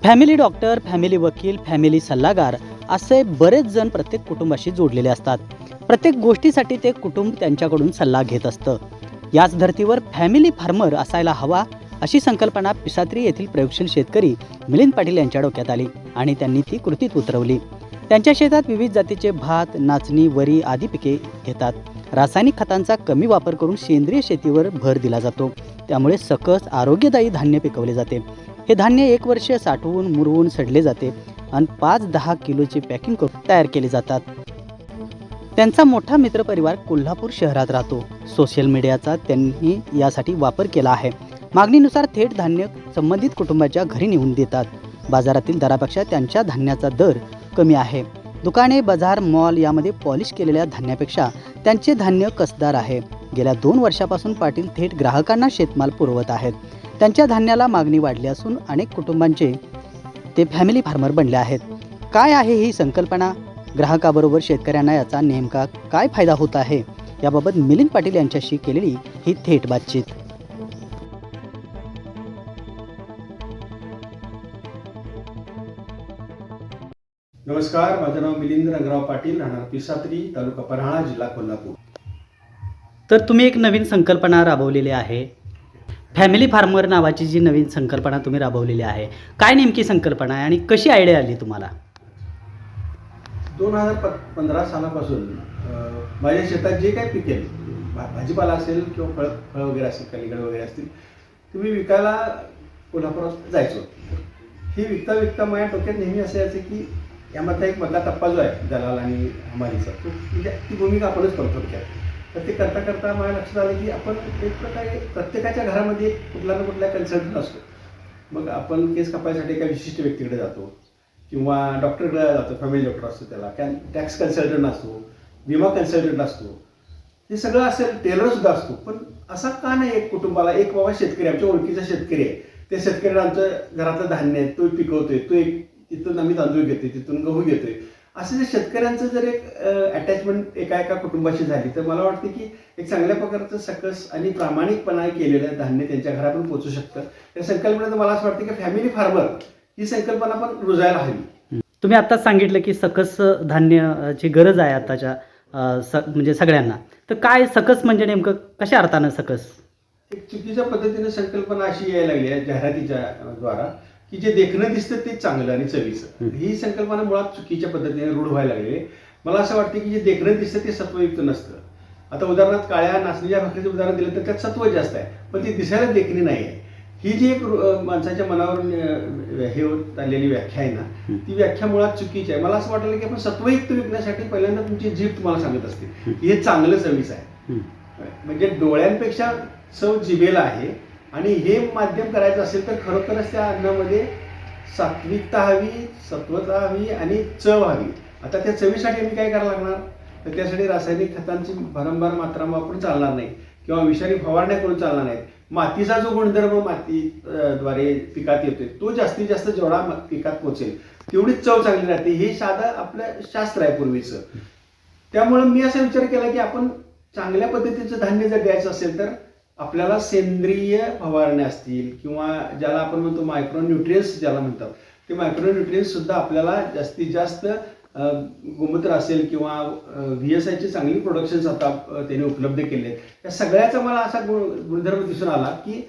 Family doctor, family वकील, family सल्लागार असे बरेच जण प्रत्येक कुटुंबाशी जोडलेले असतात. प्रत्येक गोष्टीसाठी ते कुटुंब त्यांच्याकडून सल्ला घेत असतं. याच धर्तीवर फॅमिली फार्मर असायला हवा अशी संकल्पना पिसात्री येथील प्रयोगशील शेतकरी मिलिंद पाटील यांच्या डोक्यात आली आणि त्यांनी ती कृतीत उतरवली. त्यांच्या शेतात विविध जातीचे भात, नाचणी, वरी आदी पिके घेतात. रासायनिक खतांचा कमी वापर करून सेंद्रिय शेतीवर भर दिला जातो. त्यामुळे सकस आरोग्यदायी धान्य पिकवले जाते. हे धान्य 1 वर्ष साठवून मुरवून सडले जाते आणि 5-10 किलोची पॅकिंग करून तयार केले जातात. त्यांचा मोठा मित्रपरिवार कोल्हापूर शहरात राहतो. सोशल मीडियाचा त्यांनी यासाठी वापर केला आहे. मागणीनुसार थेट धान्य संबंधित कुटुंबाच्या घरी नेऊन देतात. बाजारातील दरापेक्षा त्यांच्या धान्याचा दर कमी आहे. दुकाने, बाजार, मॉल यामध्ये पॉलिश केलेल्या धान्यापेक्षा त्यांचे धान्य कसदार आहे. गेल्या 2 वर्षापासून पाटील थेट ग्राहकांना शेतमाल पुरवत आहेत. त्यांच्या धान्याला मागणी वाढली असून अनेक कुटुंबांचे ते फॅमिली फार्मर बनले आहेत. काय आहे ही संकल्पना? ग्राहकाबरोबर शेतकऱ्यांना याचा नेमका काय फायदा होत आहे? याबाबत मिलिंद पाटील यांच्याशी केलेली ही थेट बातचीत. नमस्कार, माझं नाव मिलिंद रंगराव पाटील, राहणार पिसात्री, तालुका पन्हाळा, जिल्हा कोल्हापूर. तर तुम्ही एक नवीन संकल्पना राबवलेली आहे. फॅमिली फार्मर नावाची जी नवीन संकल्पना तुम्ही राबवलेली आहे, काय नेमकी संकल्पना आहे आणि कशी आयडिया आली तुम्हाला? 2015 सालापासून माझ्या शेतात जे काही पिकेल, भाजीपाला असेल किंवा फळ वगैरे असेल, कलिगड वगैरे असतील, तुम्ही विकायला कोल्हापुरात जायचो. ही विकता माझ्या डोक्यात नेहमी असं यायचं की यामधला एक मधला टप्पा जो आहे दलाल आणि हमालीचा, तो म्हणजे ती भूमिका आपणच करतो थोडक्यात. तर ते करता करता माझ्या लक्षात आलं की आपण एक प्रकारे प्रत्येकाच्या घरामध्ये कुठला ना कुठला कन्सल्टंट असतो. मग आपण केस कापायसाठी एका विशिष्ट व्यक्तीकडे जातो किंवा डॉक्टरकडे जातो, फॅमिली डॉक्टर असतो, त्याला टॅक्स कन्सल्टंट असतो, विमा कन्सल्टंट असतो, हे सगळं असेल, टेलरसुद्धा असतो. पण असा का नाही एक कुटुंबाला एक बाबा शेतकरी, आमच्या ओळखीचा शेतकरी आहे, त्या शेतकऱ्याला आमचं घरातलं धान्य आहे, तो पिकवतोय, तो एक तिथून आम्ही तांदूळ घेतोय, तिथून गहू घेतोय, असं जर शेतकऱ्यांचं जर एक अटॅचमेंट एका कुटुंबाशी झाली तर मला वाटतं की एक चांगल्या प्रकारचं सकस आणि प्रामाणिकपणा केलेलं धान्य त्यांच्या घरापर्यंत पोहोचू शकतं. त्या संकल्पनेचं मला असं वाटतं की फॅमिली फार्मर ही संकल्पना पण रुजायला हवी. तुम्ही आत्ताच सांगितलं की सकस धान्याची गरज आहे आत्ताच्या म्हणजे सगळ्यांना. तर काय सकस म्हणजे नेमकं कशा अर्थानं सकस? एक चुकीच्या पद्धतीने संकल्पना अशी यायला लागली आहे जाहिरातीच्या द्वारा की जे देखणं दिसतं ते चांगलं आणि चवीचं. ही संकल्पना मुळात चुकीच्या पद्धतीने रूढ व्हायला लागली. मला असं वाटतं की जे देखणं दिसतं ते सत्वयुक्त नसतं. आता उदाहरणार्थ काळ्या नाचणीच्या भाकरीचं उदाहरण दिलं तर त्यात सत्व जास्त आहे, पण ती दिसायला देखणी नाही आहे. ही जी एक माणसाच्या मनावरून हे होत आलेली व्याख्या आहे ना, ती व्याख्या मुळात चुकीची आहे. मला असं वाटलं की आपण सत्वयुक्त विकण्यासाठी पहिल्यांदा तुमची जीभ तुम्हाला सांगत असते की हे चांगलं चवीचं आहे. म्हणजे डोळ्यांपेक्षा चव जिभेला आहे आणि हे माध्यम करायचं असेल तर खरोखरच त्या अन्नामध्ये सात्विकता हवी, सत्वता हवी आणि चव हवी. आता त्या चवीसाठी आम्ही काय करायला लागणार? तर त्यासाठी रासायनिक खतांची भरंभार मात्रा वापरून चालणार नाही किंवा विषारी फवारण्या करून चालणार नाहीत. मातीचा जो गुणधर्म मातीद्वारे पिकात येतोय तो जास्तीत जास्त जेवढा पिकात पोचेल तेवढीच चव चांगली राहते. हे साधं आपलं शास्त्र आहे पूर्वीचं. त्यामुळं मी असा विचार केला की आपण चांगल्या पद्धतीचं धान्य जर द्यायचं असेल तर आपल्याला सेंद्रिय फवारण्या असतील किंवा ज्याला आपण म्हणतो मायक्रोन्यूट्रियन्स ज्याला म्हणतात, ते मायक्रोन्यूट्रियन्स सुद्धा आपल्याला जास्तीत जास्त गोमूत्र असेल किंवा VSIची चांगली प्रोडक्शन्स आता त्याने उपलब्ध केले आहेत. या सगळ्याचा मला असा गुणधर्म दिसून आला की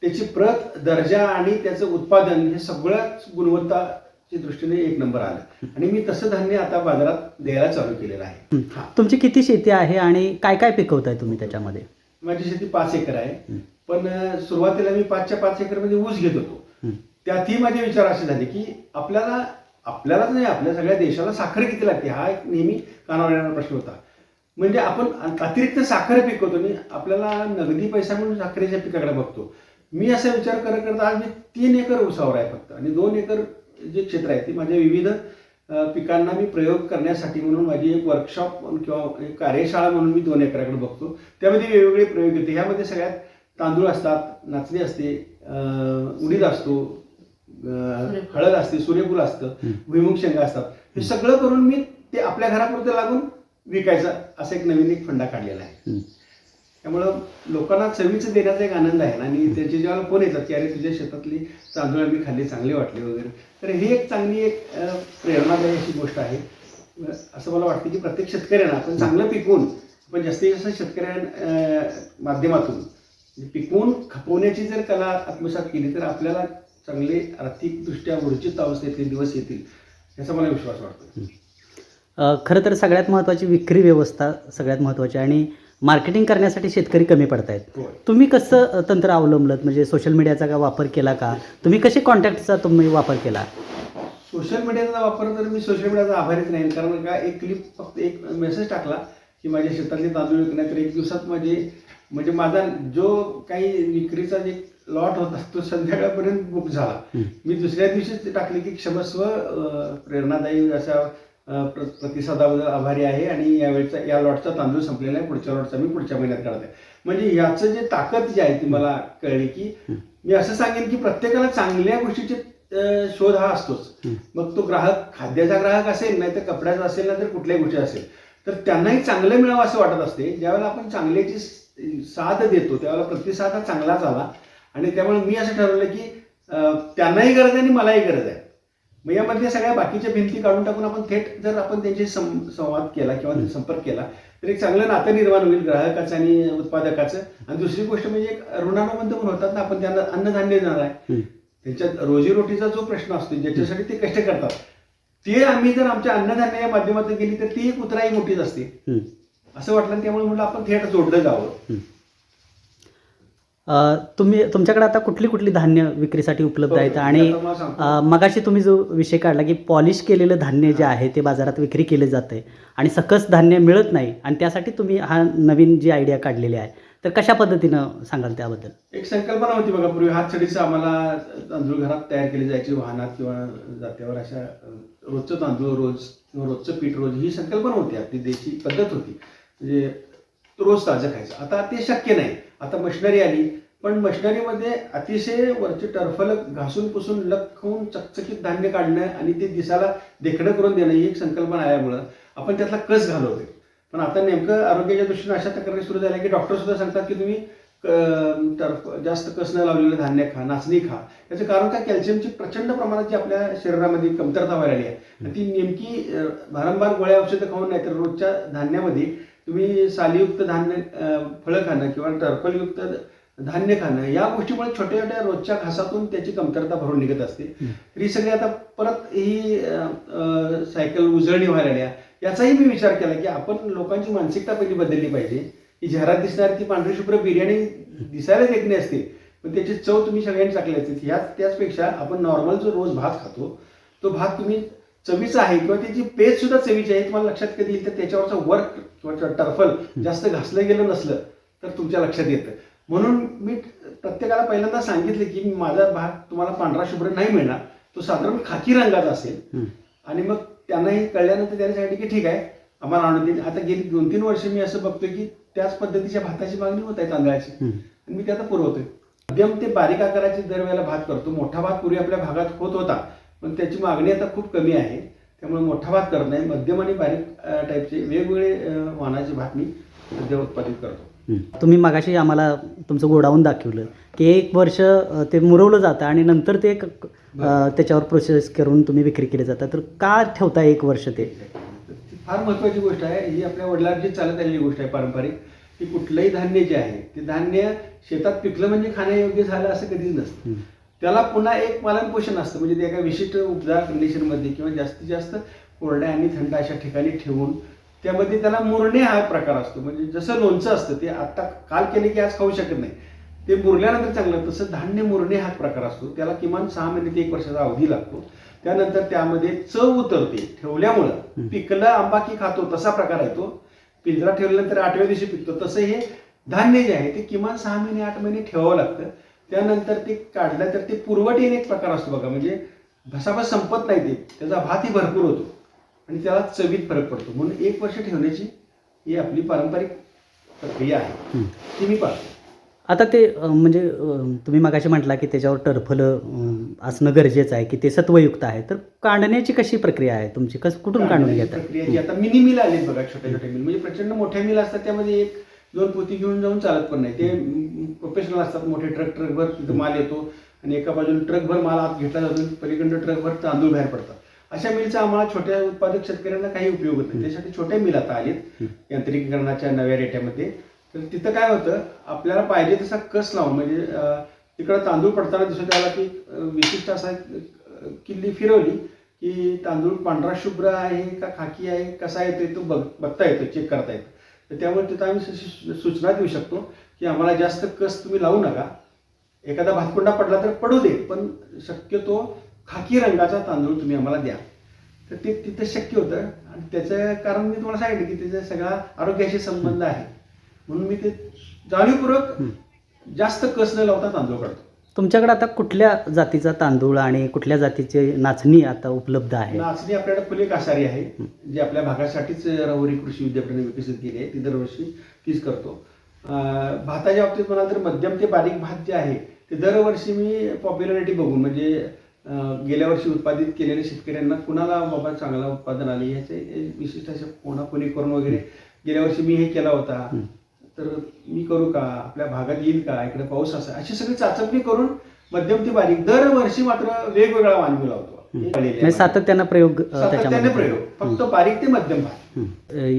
त्याची प्रत, दर्जा आणि त्याचं उत्पादन हे सगळ्याच गुणवत्ताच्या दृष्टीने 1 नंबर आलं आणि मी तसं धान्य आता बाजारात द्यायला चालू केलेलं आहे. तुमची किती शेती आहे आणि काय काय पिकवताय तुम्ही त्याच्यामध्ये? माझी शेती 5 एकर आहे, पण सुरुवातीला मी 5च्या 5 एकरमध्ये ऊस घेत होतो. त्यातही माझे विचार असे झाले की आपल्यालाच नाही, आपल्या सगळ्या देशाला साखर किती लागते हा एक नेहमी कानावर येणारा प्रश्न होता. म्हणजे आपण अतिरिक्त साखर पिकवतो आणि आपल्याला नगदी पैसा म्हणून साखरेच्या पिकाकडे बघतो. मी असा विचार करत आज मी 3 एकर ऊसावर आहे फक्त आणि 2 एकर जे क्षेत्र आहे ते माझ्या विविध पिकांना मी प्रयोग करण्यासाठी म्हणून माझी एक वर्कशॉप किंवा एक कार्यशाळा म्हणून मी 2 एकराकडे बघतो. त्यामध्ये वेगवेगळे प्रयोग येते. ह्यामध्ये सगळ्यात तांदूळ असतात, नाचणी असते, उडीद असतो, हळद असते, सूर्यफूल असतं, भुईमुग शेंगा असतात. हे सगळं करून मी ते आपल्या घरापुरतं लागून विकायचं असं एक नवीन फंडा काढलेला आहे. त्यामुळं लोकांना चवीचं देण्याचा एक आनंद आहे आणि त्याचे जेव्हा फोन येतात की अरे तुझ्या शेतातली तांदूळ आम्ही खाल्ले चांगले वाटले वगैरे, तर ही एक चांगली एक प्रेरणादायी अशी गोष्ट आहे. असं मला वाटतं की प्रत्येक शेतकऱ्यांना आपण चांगलं पिकवून, आपण जास्तीत जास्त शेतकऱ्यांच्या माध्यमातून पिकवून खपवण्याची जर कला आत्मसात केली तर आपल्याला चांगले आर्थिकदृष्ट्या ऊर्जित अवस्थेतले दिवस येतील याचा मला विश्वास वाटतो. खरं तर सगळ्यात महत्त्वाची विक्री व्यवस्था सगळ्यात महत्त्वाची आणि मार्केटिंग करण्यासाठी शेतकरी कमी पडत आहेत. होय. तुम्ही कसं तंत्र अवलंबलं, म्हणजे सोशल मीडियाचा का वापर केला का, तुम्ही कसे कॉन्टॅक्टचा तुम्ही वापर केला? सोशल मीडियाचा वापर तर मी सोशल मीडियाचा आभारीच नाही, कारण का एक क्लिप फक्त एक मेसेज टाकला की माझ्या शेतातले तांदूळ विकण्यात, तर एक दिवसात म्हणजे माझा जो काही विक्रीचा जे लॉट होता तो संध्याकाळपर्यंत बुक झाला. मी दुसऱ्या दिवशीच टाकले की क्षमस्व प्रेरणादायी अशा प्रतिसादाबद्दल आभारी आहे आणि या लॉटचा तांदूळ संपलेला आहे, पुढच्या लॉटचा मी पुढच्या महिन्यात काढत आहे. म्हणजे याचं जे ताकद जी आहे ती मला कळली की मी असं सांगेन की प्रत्येकाला चांगल्या गोष्टीचे शोध हा असतोच. मग तो ग्राहक खाद्याचा ग्राहक असेल, नाही तर कपड्याचा असेल, नाही तर कुठल्याही गोष्टी असेल, तर त्यांनाही चांगलं मिळावं असं वाटत असते. ज्यावेळेला आपण चांगल्याची साथ देतो त्यावेळेला प्रतिसाद हा चांगलाच आला आणि त्यामुळे मी असं ठरवलं की त्यांनाही गरज आहे आणि मलाही गरज आहे. मग यामध्ये सगळ्या बाकीच्या भिंती काढून टाकून आपण थेट जर आपण त्यांची संवाद केला किंवा संपर्क केला तर एक चांगलं नातं निर्माण होईल ग्राहकाचं आणि उत्पादकाचं. आणि दुसरी गोष्ट म्हणजे एक ऋणानुबंध पण होतात ना, आपण त्यांना अन्नधान्य देणार आहे, त्यांच्या रोजीरोटीचा जो प्रश्न असतो ज्याच्यासाठी ते कष्ट करतात ते आम्ही जर आमच्या अन्नधान्य या माध्यमातून गेली तर ती एक उतराई मोठीच असते असं वाटलं. त्यामुळे म्हटलं आपण थेट जोडलं जावं. तुमच्याकडे आता कुठली धान्य विक्रीसाठी उपलब्ध आहेत? आणि मगाशी तुम्ही जो विषय काढला की पॉलिश केलेलं धान्य जे आहे ते बाजारात विक्री केले जाते आणि सकस धान्य मिळत नाही, आणि त्यासाठी तुम्ही हा नवीन जी आयडिया काढलेली आहे, तर कशा पद्धतीनं सांगाल त्याबद्दल? एक संकल्पना होती बघा, पूर्वी हातछडीचं आम्हाला तांदूळ घरात तयार केले जायचे वाहनात किंवा जात्यावर, अशा रोजचं तांदूळ रोज किंवा रोजचं पीठ रोज, ही संकल्पना होती, आपली देशी पद्धत होती, म्हणजे रोज ताजं खायचं. आता ते शक्य नाही. आता मशिनरी आली, पण मशिनरीमध्ये अतिशय वरचे टर्फल घासून पुसून लखवून चकचकीत धान्य काढणं आणि ते दिसायला देखणं करून देणं ही एक संकल्पना आल्यामुळं आपण त्यातला कस घालवतोय. पण आता नेमकं आरोग्याच्या दृष्टीने अशा तक्रारी सुरू झाल्या की डॉक्टर सुद्धा सांगतात की तुम्ही जास्त कस न लावलेलं धान्य खा, नाचणी खा. याचं कारण काय, कॅल्शियमची प्रचंड प्रमाणात जी आपल्या शरीरामध्ये कमतरता व्हायला लागली आहे, आणि ती नेमकी वारंवार गोळ्या औषधं खाऊन नाही तर रोजच्या धान्यामध्ये तुम्ही सालीयुक्त धान्य फळं खाणं किंवा टर्फलयुक्त धान्य खाणं, या गोष्टीमुळे छोट्या छोट्या रोजच्या घासातून त्याची कमतरता भरून निघत असते. तर ही सगळी आता परत ही सायकल उजळणी व्हायला लागल्या. याचाही मी विचार केला की आपण लोकांची मानसिकता पहिली बदलली पाहिजे. ही जाहिरात दिसणारी ती पांढरी शुभ्र बिर्याणी दिसायला देखणी असते, पण त्याची चव तुम्ही सगळ्यांनी चाकली असते. त्याचपेक्षा आपण नॉर्मल जो रोज भात खातो तो भात तुम्ही चवीचा आहे किंवा त्याची पेस्ट सुद्धा चवीची आहे, तुम्हाला लक्षात कधी येईल तर त्याच्यावरचा वर्क किंवा टर्फल जास्त घासलं गेलं नसलं तर तुमच्या लक्षात येतं. म्हणून मी प्रत्येकाला पहिल्यांदा सांगितलं की माझा भात तुम्हाला पांढरा शुभ्र नाही मिळणार, तो साधारण खाकी रंगाचा असेल. आणि मग त्यांनाही कळल्यानंतर त्यांनी सांगितलं की ठीक आहे, आम्हाला आणून देईल. आता गेली 2-3 वर्ष मी असं बघतोय की त्याच पद्धतीच्या भाताची मागणी होत आहे तांदळाची, आणि मी ते आता पुरवतोय. मध्यम ते बारीक आकाराचे दरवेळेला भात करतो. मोठा भात पूर्वी आपल्या भागात होत होता, पण त्याची मागणी आता खूप कमी आहे, त्यामुळे मोठा भात करत नाही. मध्यम आणि बारीक टाईपचे वेगवेगळे वाणाचे भात मी सध्या उत्पादित करतो. तुम्ही मगाशी आम्हाला तुमचं गोडाऊन दाखवलं की 1 वर्ष ते मुरवलं जातं आणि नंतर ते त्याच्यावर प्रोसेस करून तुम्ही विक्री केली जातात, तर का ठेवता 1 वर्ष? ते फार महत्त्वाची गोष्ट आहे. ही आपल्या वडिलांची चालत आलेली गोष्ट आहे पारंपरिक, की कुठलंही धान्य जे आहे ते धान्य शेतात पिकलं म्हणजे खाण्यायोग्य झालं असं कधीच नसतं. त्याला पुन्हा एक पालन पोषण असतं, म्हणजे ते एका विशिष्ट उपजार कंडिशनमध्ये किंवा जास्तीत जास्त कोरड्या आणि थंड अशा ठिकाणी ठेवून त्यामध्ये त्याला मुरणे हा प्रकार असतो. म्हणजे जसं लोणचं असतं ते आता काल केले की आज खाऊ शकत नाही, ते मुरल्यानंतर चांगलं, तसं धान्य मुरणे हा प्रकार असतो. त्याला किमान 6 महिने ते 1 वर्षाचा अवधी लागतो. त्यानंतर त्यामध्ये चव उतरते ठेवल्यामुळं. पिकलं आंबा की खातो तसा प्रकार आहे तो. पिंजरा ठेवल्यानंतर 8व्या दिवशी पिकतो. तसं हे धान्य जे आहे ते किमान 6 महिने 8 महिने ठेवावं लागतं. त्यानंतर ते काढलं तर ते पुरवट येणे एक प्रकार असतो बघा, म्हणजे भसाभस संपत नाही ते, त्याचा भातही भरपूर होतो आणि त्याला चवीत फरक पडतो. म्हणून 1 वर्ष ठेवण्याची ही आपली पारंपरिक प्रक्रिया आहे, ती मी पाळतो. आता ते म्हणजे तुम्ही मगाशी म्हटला की त्याच्यावर टरफलं असणं गरजेचं आहे की ते सत्वयुक्त आहे, तर काढण्याची कशी प्रक्रिया आहे तुमची? कुठून काढून घेतात? प्रक्रियाची आता मिनी मिल आली बघा, छोट्या छोट्या मिल, म्हणजे प्रचंड मोठ्या मिल असतात त्यामध्ये 1 2 पोती घेऊन जाऊन चालत पण नाही. ते प्रोफेशनल असतात, मोठे ट्रकभर तिथं माल येतो आणि एका बाजूने ट्रकभर माल आत घेतला जातो, पलीकडनं ट्रकभर तांदूळ बाहेर पडतात. अशा मिलचा आम्हाला छोट्या उत्पादक शेतकऱ्यांना काही उपयोग होत नाही. त्यासाठी छोट्या मिल आता आलीत यांत्रिकीकरणाच्या नव्या रेट्यामध्ये. तर तिथं काय होतं, आपल्याला पाहिजे तसा कस लावून म्हणजे तिकडं तांदूळ पडताना दिसत त्याला की विशिष्ट असा किल्ली फिरवली की तांदूळ पांढरा शुभ्र आहे का खाकी आहे कसा येतो तो बघता येतो, चेक करता येतो. तर त्यामुळे तिथं आम्ही सूचना देऊ शकतो की आम्हाला जास्त कस तुम्ही लावू नका. एखादा भातकुंडा पडला तर पडू दे, पण शक्यतो खाकी रंगाचा तांदूळ तुम्ही आम्हाला द्या. तर ते तिथं शक्य होतं आणि त्याचं कारण मी तुम्हाला सांगितलं की त्याचा सगळा आरोग्याशी संबंध आहे. म्हणून मी ते जाणीवपूर्वक जास्त कस न लावता तांदूळ काढतो. तुमच्याकडे आता कुठल्या जातीचा तांदूळ आणि कुठल्या जातीची नाचणी आता उपलब्ध आहे? नाचणी आपल्याकडे फुले कासारी आहे, जी आपल्या भागासाठीच राहुरी कृषी विद्यापीठाने विकसित केली आहे. ती दरवर्षी तीच करतो. भाताच्या बाबतीत म्हणाल तर मध्यम ते बारीक भात जे आहे ते दरवर्षी मी पॉप्युलॅरिटी बघून म्हणजे गेल्या वर्षी उत्पादित केलेल्या शेतकऱ्यांना कुणाला बाबा चांगला उत्पादन आले याचे विशिष्ट असे कोणाकोणी करून वगैरे गेल्या वर्षी मी हे केला होता, तर मी करू का, आपल्या भागात येईल का, इकडे पाऊस असा, अशी सगळी चाचपणी करून मध्यम ते बारीक दरवर्षी मात्र वेगवेगळा मानवी लावतो. सातत्यानं प्रयोग सातत्याने प्रयोग, फक्त बारीक ते मध्यम भाग.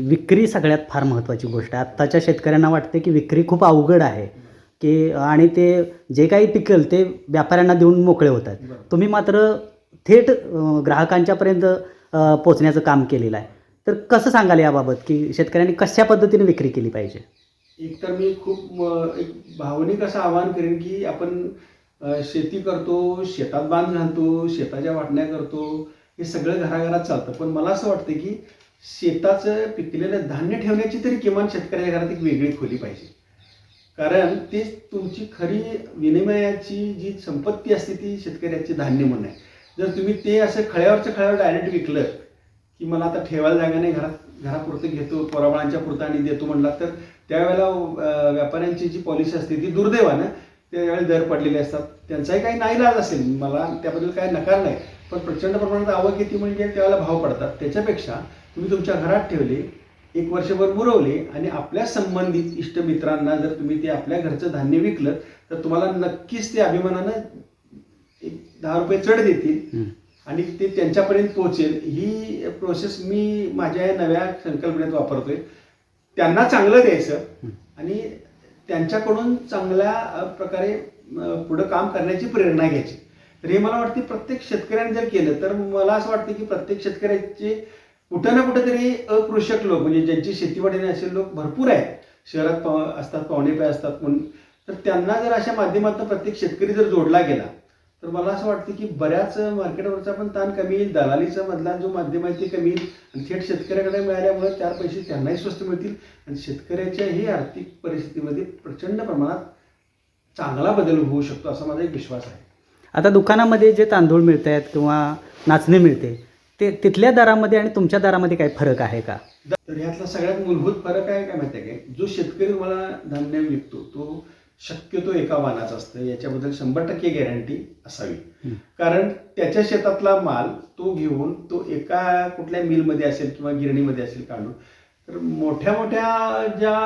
विक्री सगळ्यात फार महत्त्वाची गोष्ट आहे. आत्ताच्या शेतकऱ्यांना वाटते की विक्री खूप अवघड आहे की आणि ते जे काही पिकेल ते व्यापाऱ्यांना देऊन मोकळे होतात. तुम्ही मात्र थेट ग्राहकांच्यापर्यंत पोचण्याचं काम केलेलं आहे. तर कसं सांगाल याबाबत की शेतकऱ्यांनी कशा पद्धतीने विक्री केली पाहिजे? एक तर मी खूप एक भावनिक असं आवाहन करेन की आपण शेती करतो, शेतात बांध घालतो, शेताच्या वाटण्या करतो, हे सगळं घराघरात चालतं. पण मला असं वाटतं की शेताचं पिकलेलं धान्य ठेवण्याची तरी किमान शेतकऱ्याच्या घरात एक वेगळी खोली पाहिजे. कारण ते तुमची खरी विनिमयाची जी संपत्ती असते ती शेतकऱ्याची धान्य म्हणून आहे. जर तुम्ही ते असं खळ्यावरच्या खळ्यावर डायरेक्ट विकलं की मला आता ठेवायला जागा नाही, घरापुरतं घेतो, पोराबाळांच्या पुरतं आणि देतो म्हणला, तर त्यावेळेला व्यापाऱ्यांची जी पॉलिसी असते ती दुर्दैवानं त्यावेळेला दर पडलेले असतात. त्यांचाही काही नाईलाज असेल, मला त्याबद्दल काही नकार नाही, पण प्रचंड प्रमाणात आवक येते म्हणजे त्यावेळेला भाव पडतात. त्याच्यापेक्षा तुम्ही तुमच्या घरात ठेवले, 1 वर्षभर मुरवले आणि आपल्या संबंधित इष्टमित्रांना जर तुम्ही ते आपल्या घरचं धान्य विकलं तर तुम्हाला नक्कीच ते अभिमानानं 10 रुपये चढ देतील आणि ते त्यांच्यापर्यंत पोहोचेल. ही प्रोसेस मी माझ्या या नव्या संकल्पनेत वापरतोय. त्यांना चांगलं द्यायचं आणि त्यांच्याकडून चांगल्या प्रकारे पुढं काम करण्याची प्रेरणा घ्यायची. तर हे मला वाटते प्रत्येक शेतकऱ्याने जर केलं तर मला असं वाटतं की प्रत्येक शेतकऱ्याचे कुठं ना कुठेतरी अकृषक लोक म्हणजे ज्यांची शेतीवाडी नाही असे लोक भरपूर आहेत. शहरात असतात, पाहुणेपाय असतात म्हणून. तर त्यांना जर अशा माध्यमातून प्रत्येक शेतकरी जर जोडला गेला तर मला असं वाटतं की बऱ्याच मार्केटवरचा पण ताण कमी येईल, दलालीचा मधला जो माध्यम आहे ते कमी येईल आणि थेट शेतकऱ्याकडे मिळाल्यामुळे 4 पैसे त्यांनाही स्वस्त मिळतील आणि शेतकऱ्याच्याही आर्थिक परिस्थितीमध्ये प्रचंड प्रमाणात चांगला बदल होऊ शकतो असा माझा एक विश्वास आहे. आता दुकानामध्ये जे तांदूळ मिळत आहेत किंवा नाचणी मिळते ते तिथल्या दरामध्ये आणि तुमच्या दरामध्ये काही फरक आहे का? तर ह्यातला सगळ्यात मूलभूत फरक आहे काय माहिती आहे काय, जो शेतकरी तुम्हाला धान्य विकतो तो शक्यतो एका वाहनाचा असतं, याच्याबद्दल 100% गॅरंटी असावी. कारण त्याच्या शेतातला माल तो घेऊन तो एका कुठल्या मिलमध्ये असेल किंवा गिरणीमध्ये असेल काढून, तर मोठ्या मोठ्या ज्या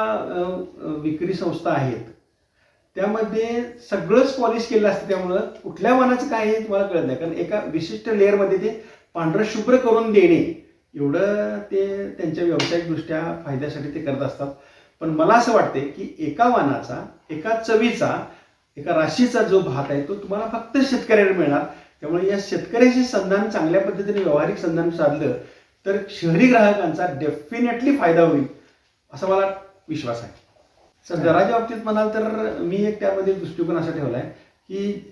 विक्री संस्था आहेत त्यामध्ये सगळंच पॉलिश केलेलं असतं. त्यामुळं कुठल्या वाहनाचं काय हे तुम्हाला कळत नाही, कारण एका विशिष्ट लेअरमध्ये ते पांढरं शुभ्र करून देणे एवढं ते त्यांच्या व्यावसायिकदृष्ट्या फायद्यासाठी ते करत असतात. पण मला असं वाटते की एका वाहनाचा, एका चवीचा, एका राशीचा जो भात आहे तो तुम्हाला फक्त शेतकऱ्याला मिळणार. त्यामुळे या शेतकऱ्याशी संधान चांगल्या पद्धतीने व्यावहारिक संधान साधलं तर शहरी ग्राहकांचा डेफिनेटली फायदा होईल असा मला विश्वास आहे. सर दराच्या बाबतीत म्हणाल तर मी एक त्यामध्ये दृष्टिकोन असा ठेवला आहे की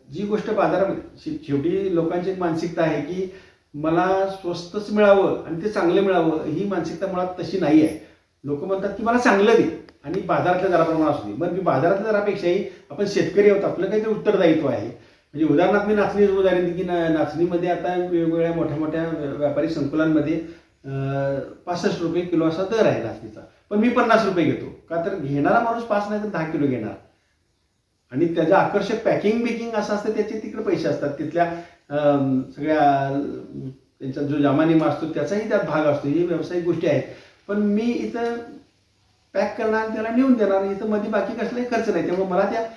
जी गोष्ट बाजारामध्ये शेवटी लोकांची एक मानसिकता आहे की मला स्वस्तच मिळावं आणि ते चांगलं मिळावं, ही मानसिकता मुळात तशी नाही आहे. लोक म्हणतात की मला चांगलं दे आणि बाजारातल्या दराप्रमाणे असू दे. मग मी बाजारातल्या दरापेक्षाही आपण शेतकरी आहोत, आपलं काहीतरी उत्तरदायित्व आहे. म्हणजे उदाहरणार्थ मी नाचणीचं उदाहरण दिली की नाचणीमध्ये आता वेगवेगळ्या मोठ्या मोठ्या व्यापारी संकुलांमध्ये 65 रुपये किलो असा दर आहे नाचणीचा, पण मी 50 रुपये घेतो. का तर घेणारा माणूस 5 नाही तर 10 किलो घेणार आणि त्याचं आकर्षक पॅकिंग बिकिंग असं असतं, त्याचे तिकडे पैसे असतात, तिथल्या सगळ्या त्यांचा जो जमानिमा असतो त्याचाही त्यात भाग असतो. ही व्यावसायिक गोष्टी आहेत. पण मी इथं पॅक करणार आणि त्याला नेऊन देणार. इथं मध्ये बाकी कसलाही खर्च नाही. त्यामुळे मला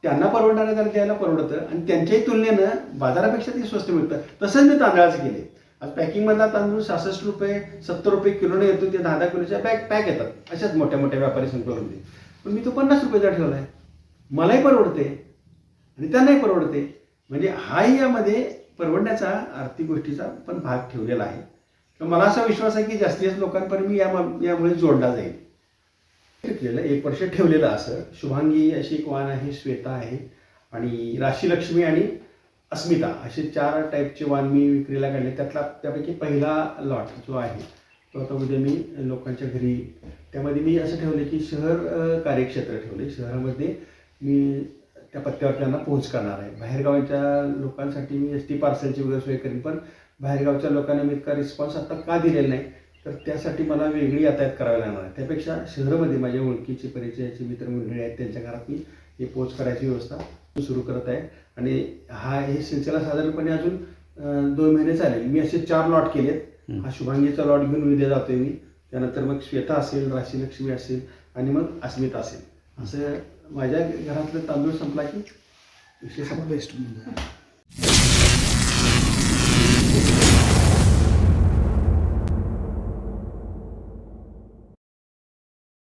त्यांना परवडणाऱ्या दर द्यायला परवडतं आणि त्यांच्याही तुलनेनं बाजारापेक्षा ते स्वस्त मिळतं. तसंच मी तांदळाचं केले. आज पॅकिंगमधला तांदूळ 66 रुपये 70 रुपये किलोने येतो. ते 10-10 किलोच्या पॅक येतात अशाच मोठ्या मोठ्या व्यापारी संकुलामध्ये. पण मी तो 50 रुपयाचा ठेवला आहे. मलाही परवडते आणि त्यांनाही परवडते. म्हणजे हाही यामध्ये परवडण्याचा आर्थिक गोष्टीचा पण भाग ठेवलेला आहे. तर मला असा विश्वास आहे की जास्तीत जास्त लोकांपर्यंत मी यामुळे जोडला जाईल. ठेवलेलं 1 वर्ष ठेवलेलं असं शुभांगी अशी एक वाण आहे, श्वेता आहे आणि राशीलक्ष्मी आणि अस्मिता असे 4 टाईपचे वाण मी विक्रीला काढले. त्यापैकी पहिला लॉट जो आहे तो आता उद्या मी लोकांच्या घरी, त्यामध्ये मी असं ठेवले की शहर कार्यक्षेत्र ठेवले. शहरामध्ये मी त्या पत्त्यावर त्यांना पोहोच करणार आहे. बाहेरगावच्या लोकांसाठी मी ST पार्सलची वगैरे सोय करेन. पण बाहेरगावच्या लोकांना मी इतका रिस्पॉन्स आता का दिलेला नाही, तर त्यासाठी मला वेगळी यातायात करावी लागणार आहे. त्यापेक्षा शहरामध्ये माझ्या ओळखीचे परिचयाचे मित्रमंडळी आहेत, त्यांच्या घरात मी हे पोच करायची व्यवस्था सुरू करत आहे. आणि हे सिलसिला साधारणपणे अजून 2 महिने चालेल. मी असे 4 लॉट केलेत. हा शुभांगीचा लॉट घेऊन उद्या जातोय मी. त्यानंतर मग श्वेता असेल, राशीलक्ष्मी असेल आणि मग अस्मिता असेल. असं माझ्या घरातलं तांदूळ संपला की विषय संपला.